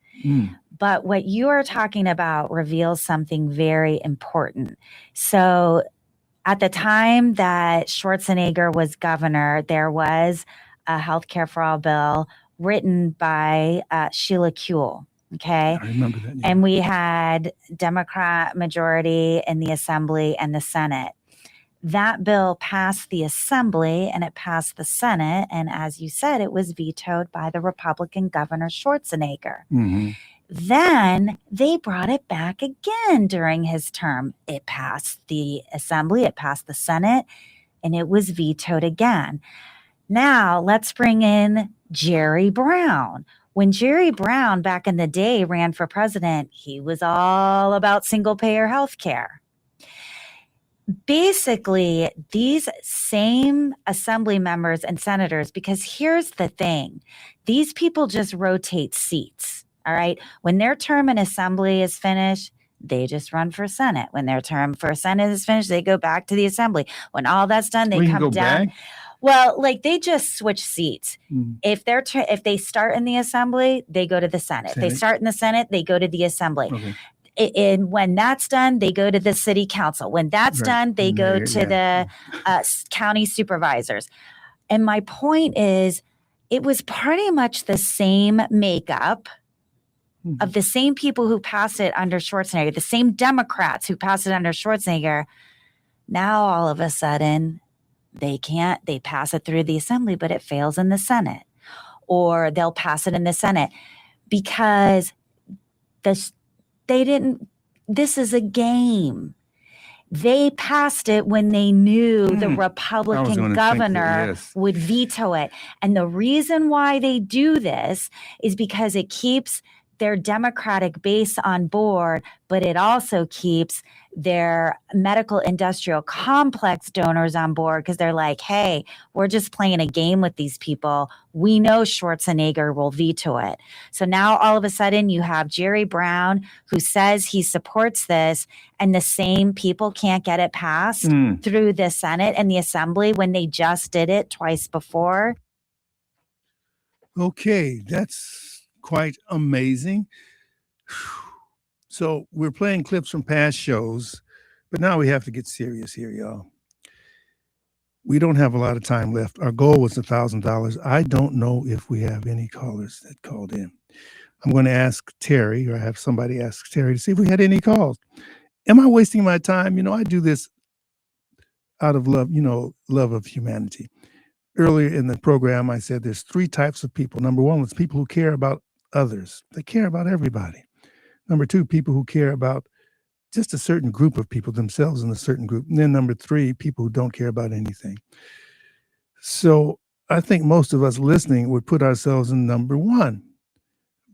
But what you are talking about reveals something very important. So at the time that Schwarzenegger was governor, there was a healthcare for all bill written by Sheila Kuehl. Okay. I remember that. Yeah. And we had Democrat majority in the Assembly and the Senate. That bill passed the Assembly and it passed the Senate. And as you said, it was vetoed by the Republican Governor Schwarzenegger. Mm-hmm. Then they brought it back again during his term. It passed the Assembly, it passed the Senate, and it was vetoed again. Now let's bring in Jerry Brown. When Jerry Brown back in the day ran for president, he was all about single payer health care. Basically, these same assembly members and senators, because here's the thing, these people just rotate seats, all right? When their term in assembly is finished, they just run for Senate. When their term for Senate is finished, they go back to the assembly. When all that's done, they come down. Back? Well, they just switch seats. If they start in the assembly, they go to the Senate. If they start in the Senate, they go to the assembly. Okay. And when that's done, they go to the city council. When that's done, they go to the county supervisors. And my point is, it was pretty much the same makeup of the same people who passed it under Schwarzenegger, the same Democrats who passed it under Schwarzenegger. Now, all of a sudden, they pass it through the assembly, but it fails in the Senate. Or they'll pass it in the Senate because this is a game. They passed it when they knew the Republican governor would veto it. And the reason why they do this is because it keeps their Democratic base on board, but it also keeps their medical industrial complex donors on board because they're like, hey, we're just playing a game with these people. We know Schwarzenegger will veto it. So now all of a sudden you have Jerry Brown who says he supports this, and the same people can't get it passed through the Senate and the Assembly when they just did it twice before. Okay, that's quite amazing. So we're playing clips from past shows, but now we have to get serious here, y'all. We don't have a lot of time left. Our goal was $1,000. I don't know if we have any callers that called in. I'm going to ask Terry, or have somebody ask Terry to see if we had any calls. Am I wasting my time? You know, I do this out of love, love of humanity. Earlier in the program, I said there's 3 types of people. Number 1 was people who care about others. They care about everybody. Number 2, people who care about just a certain group of people, themselves in a certain group. And then number 3, people who don't care about anything. So I think most of us listening would put ourselves in number 1.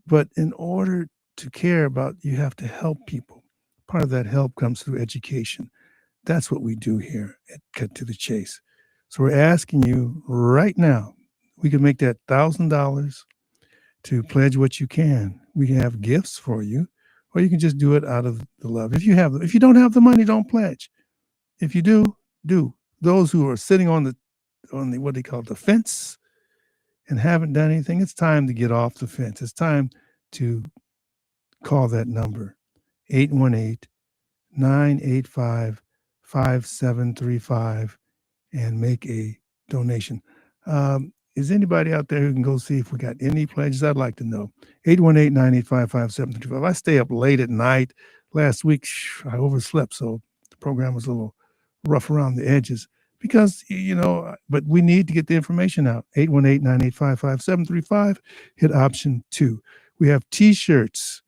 But in order to care about, you have to help people. Part of that help comes through education. That's what we do here at Cut to the Chase. So we're asking you right now, we can make that $1,000 to pledge what you can. We can have gifts for you, or you can just do it out of the love. If you don't have the money, don't pledge. If you do. Those who are sitting on the what they call the fence and haven't done anything, it's time to get off the fence. It's time to call that number, 818-985-5735, and make a donation. Is anybody out there who can go see if we got any pledges? I'd like to know. 818-985-5735. I stay up late at night. Last week, I overslept, so the program was a little rough around the edges because, but we need to get the information out. 818-985-5735. Hit option 2. We have T-shirts.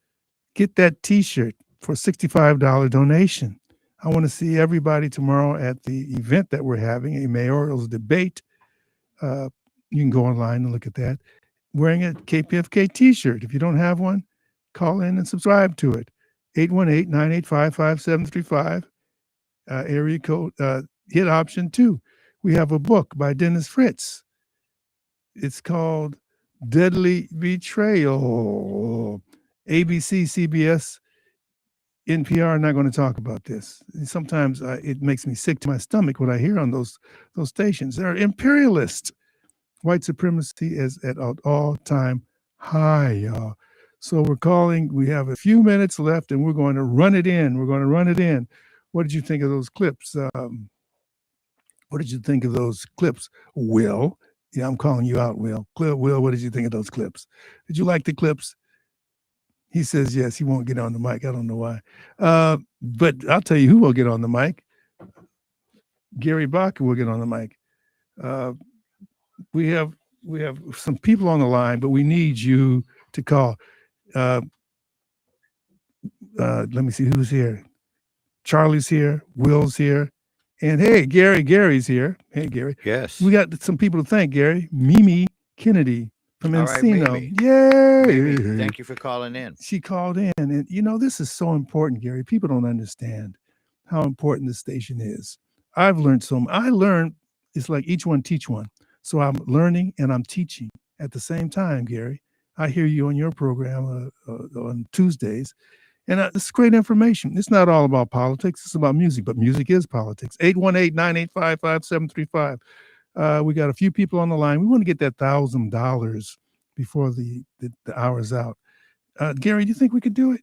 Get that T-shirt for a $65 donation. I want to see everybody tomorrow at the event that we're having, a mayoral debate. You can go online and look at that. Wearing a KPFK T-shirt. If you don't have one, call in and subscribe to it. 818-985-5735. Area code, hit option 2. We have a book by Dennis Fritz. It's called Deadly Betrayal. ABC, CBS, NPR are not going to talk about this. Sometimes it makes me sick to my stomach when I hear on those stations. They're imperialist. White supremacy is at an all-time high, y'all. So we have a few minutes left, and we're going to run it in. What did you think of those clips? Will? Yeah, I'm calling you out, Will. Will, what did you think of those clips? Did you like the clips? He says yes. He won't get on the mic. I don't know why. But I'll tell you who will get on the mic. Gary Bach will get on the mic. We have some people on the line, but we need you to call. Let me see who's here. Charlie's here. Will's here. And hey, Gary's here. Hey, Gary. Yes. We got some people to thank, Gary. Mimi Kennedy from Encino. Right, Yay! Mimi, thank you for calling in. She called in. And, this is so important, Gary. People don't understand how important this station is. I've learned it's like each one teach one. So I'm learning and I'm teaching at the same time, Gary. I hear you on your program on Tuesdays. And it's great information. It's not all about politics. It's about music, but music is politics. 818-985-5735. We got a few people on the line. We want to get that $1,000 before the hour's out. Gary, do you think we could do it?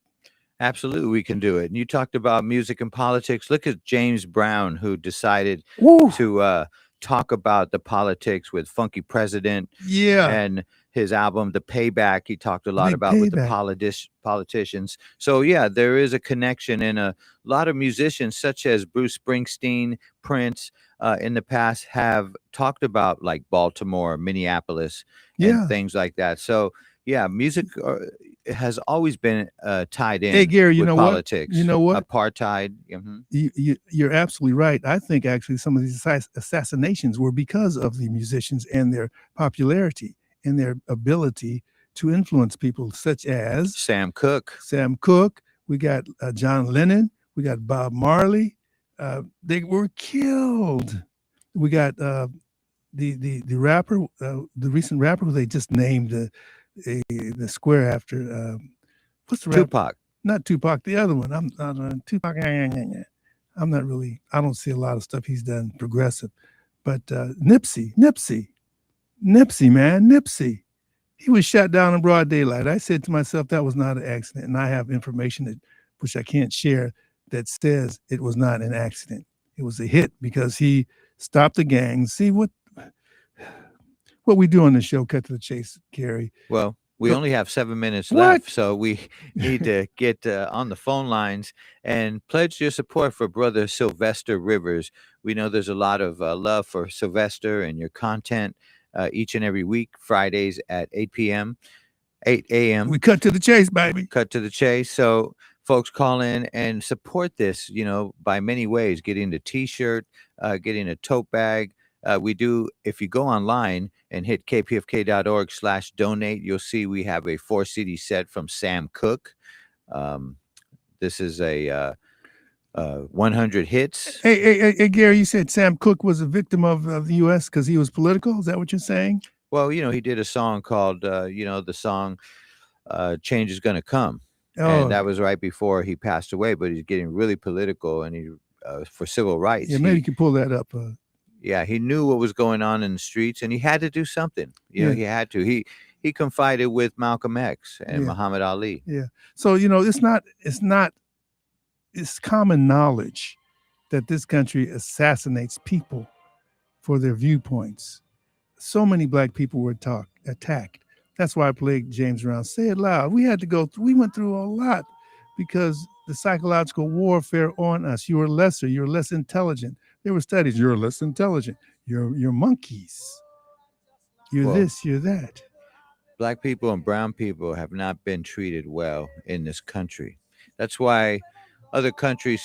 Absolutely, we can do it. And you talked about music and politics. Look at James Brown, who decided Woo! to talk about the politics with Funky President Yeah, and his album, The Payback. He talked a lot big about with the payback. politicians. So, yeah, there is a connection. And a lot of musicians, such as Bruce Springsteen, Prince, in the past have talked about like Baltimore, Minneapolis, and Yeah. things like that. So, yeah, music has always been tied Hey, in Gary, you with know what? politics. You know what? Apartheid. Mhm. You're absolutely right. I think actually some of these assassinations were because of the musicians and their popularity and their ability to influence people, such as Sam Cooke. Sam Cooke. We got John Lennon. We got Bob Marley. They were killed. We got the rapper, the recent rapper who they just named the square after. What's the rapper? Tupac. Not Tupac, the other one. I'm not Tupac. I'm not really. I don't see a lot of stuff he's done progressive, but Nipsey, man, Nipsey. He was shot down in broad daylight. I said to myself, that was not an accident, and I have information that, which I can't share, that says it was not an accident. It was a hit because he stopped the gang. See what we do on the show. Cut to the chase, Gary. Well, we only have 7 minutes What? left, so we need to get on the phone lines and pledge your support for Brother Sylvester Rivers. We know there's a lot of love for Sylvester and your content each and every week, Fridays at 8 p.m., 8 a.m. We cut to the chase, baby. Cut to the chase. So folks call in and support this, by many ways, getting the T-shirt, getting a tote bag. We do, if you go online and hit kpfk.org/donate, you'll see we have a 4 CD set from Sam Cooke. This is a 100 hits. Hey, Gary, you said Sam Cooke was a victim of the U.S. because he was political. Is that what you're saying? Well, he did a song called, the song Change is Gonna Come. Oh. And that was right before he passed away, but he's getting really political and he for civil rights. Yeah, maybe you can pull that up. Yeah, he knew what was going on in the streets, and he had to do something. He had to. He confided with Malcolm X and Muhammad Ali. Yeah. So it's common knowledge that this country assassinates people for their viewpoints. So many black people were attacked. That's why I played James Brown. Say it loud. We went through a lot because the psychological warfare on us. You were lesser. You're less intelligent. There were studies. You're less intelligent. You're monkeys. You're this. You're that. Black people and brown people have not been treated well in this country. That's why other countries,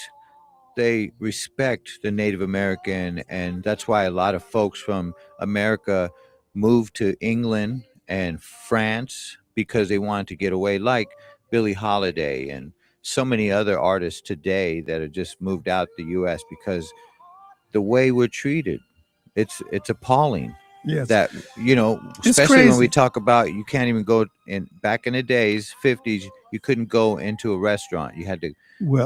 they respect the Native American, and that's why a lot of folks from America moved to England and France because they wanted to get away, like Billie Holiday and so many other artists today that have just moved out the U.S. because the way we're treated, it's appalling. Yes. That, especially when we talk about you can't even go in, back in the days, 50s, you couldn't go into a restaurant. You had to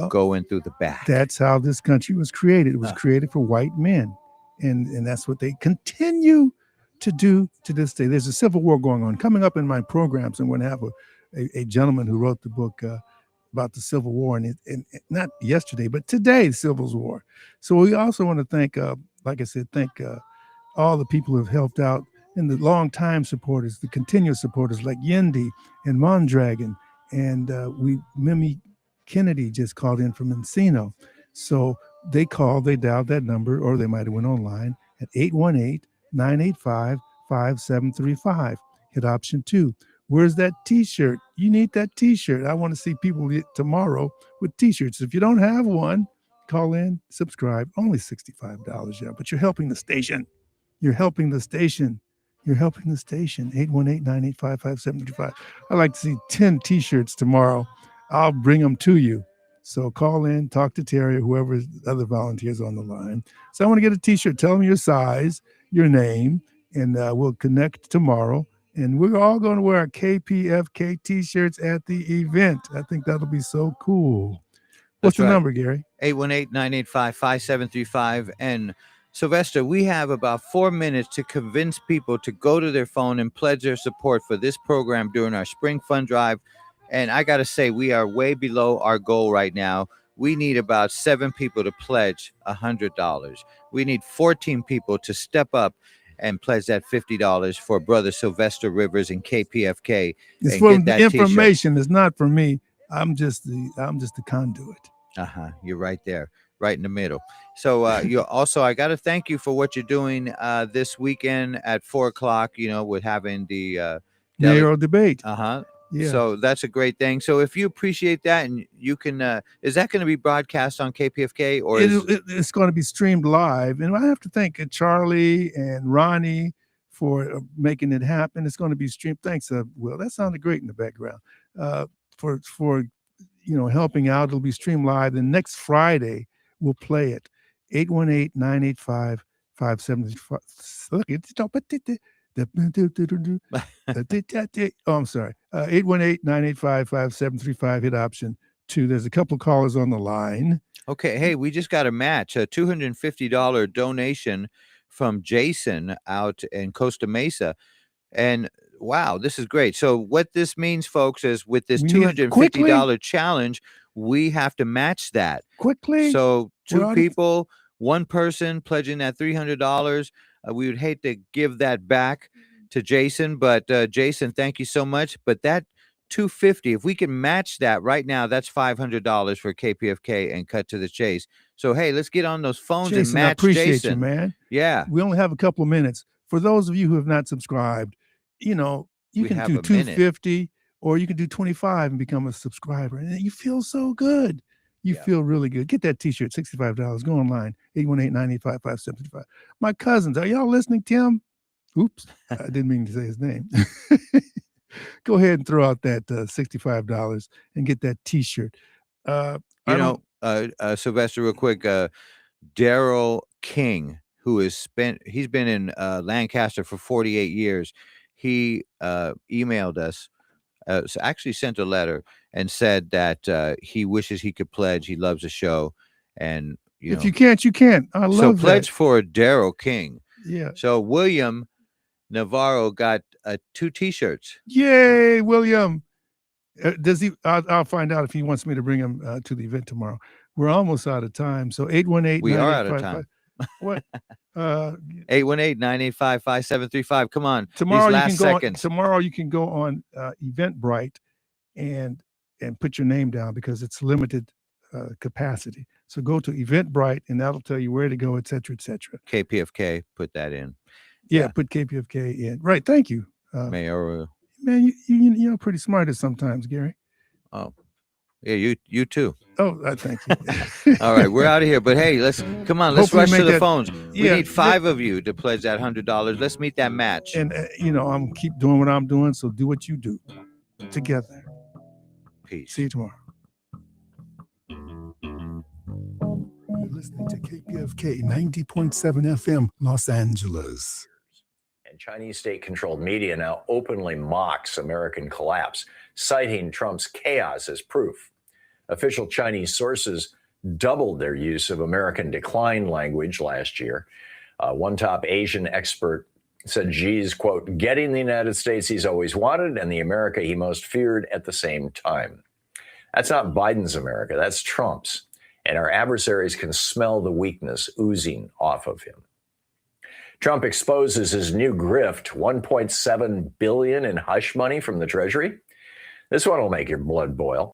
go in through the back. That's how this country was created. It was created for white men. And that's what they continue to do to this day. There's a civil war going on. Coming up in my programs, I'm going to have a gentleman who wrote the book about the Civil War, and not yesterday, but today, the Civil War. So we also want to thank, like I said, all the people who have helped out and the long-time supporters, the continuous supporters like Yendi and Mondragon, and Mimi Kennedy just called in from Encino. So they dialed that number, or they might have went online at 818-985-5735. Hit option 2. Where's that T-shirt? You need that T-shirt. I want to see people tomorrow with T-shirts. If you don't have one, call in, subscribe. Only $65, but you're helping the station. You're helping the station. 818-985-5735. I'd like to see 10 T-shirts tomorrow. I'll bring them to you. So call in, talk to Terry or whoever other volunteers on the line. So I want to get a T-shirt. Tell them your size, your name, and we'll connect tomorrow. And we're all going to wear our KPFK T-shirts at the event. I think that'll be so cool. What's the number, Gary? 818-985-5735. And Sylvester, we have about 4 minutes to convince people to go to their phone and pledge their support for this program during our spring fund drive. And I got to say, we are way below our goal right now. We need about 7 people to pledge $100. We need 14 people to step up and pledge that $50 for Brother Sylvester Rivers and KPFK. It's and for get the that t-shirt. information. It's not for me. I'm just the conduit. You're right there, right in the middle. So you also, I got to thank you for what you're doing this weekend at 4:00. With having the Mayoral debate. Yeah. So that's a great thing. So if you appreciate that, and you can, is that going to be broadcast on KPFK or it's going to be streamed live? And I have to thank Charlie and Ronnie for making it happen. It's going to be streamed. Thanks, Will. That sounded great in the background. For helping out. It'll be streamed live. And next Friday we'll play it. 818-985-5735. Look, I'm sorry. 818-985-5735. Hit option 2. There's a couple of callers on the line. Okay. Hey, we just got a match, a $250 donation from Jason out in Costa Mesa. And wow, this is great. So what this means, folks, is with this $250 challenge, we have to match that quickly. So 2 people, 1 person pledging that $300. We would hate to give that back to Jason, but Jason, thank you so much. But that $250, if we can match that right now, that's $500 for KPFK and cut to the chase. So hey, let's get on those phones Jason, and match I appreciate Jason. You, man. Yeah, we only have a couple of minutes. For those of you who have not subscribed, you can do 250 or you can do 25 and become a subscriber, and you feel so good. You feel really good. Get that t-shirt, $65. Go online, 818-985-5735. My cousins, are y'all listening, Tim? Oops, I didn't mean to say his name. Go ahead and throw out that $65 and get that t-shirt. Sylvester, real quick, Daryl King, he's been in Lancaster for 48 years. He emailed us, actually sent a letter and said that he wishes he could pledge. He loves the show. And if you can't, you can't. I love so that. Pledge for Daryl King. Yeah. So William Navarro got 2 t-shirts. Yay, William. Does he? I'll find out if he wants me to bring him to the event tomorrow. We're almost out of time. So 818. We are out of time. What? 818-985-5735. Come on. Tomorrow you can tomorrow you can go on Eventbrite and put your name down because it's limited capacity. So go to Eventbrite and that'll tell you where to go, et cetera, et cetera. KPFK, put that in. Yeah, put KPFK in. Right. Thank you. Mayor. Man, you're pretty smart at sometimes, Gary. Oh, yeah, you too. Oh, thank you. All right, we're out of here. But hey, let's rush to the phones. We need 5 of you to pledge that $100. Let's meet that match. And I'm keep doing what I'm doing. So do what you do together. Peace. See you tomorrow. You're listening to KPFK 90.7 FM, Los Angeles. And Chinese state-controlled media now openly mocks American collapse, citing Trump's chaos as proof. Official Chinese sources doubled their use of American decline language last year. One top Asian expert said Xi's, quote, getting the United States he's always wanted and the America he most feared at the same time. That's not Biden's America, that's Trump's. And our adversaries can smell the weakness oozing off of him. Trump exposes his new grift, $1.7 billion in hush money from the Treasury. This one will make your blood boil.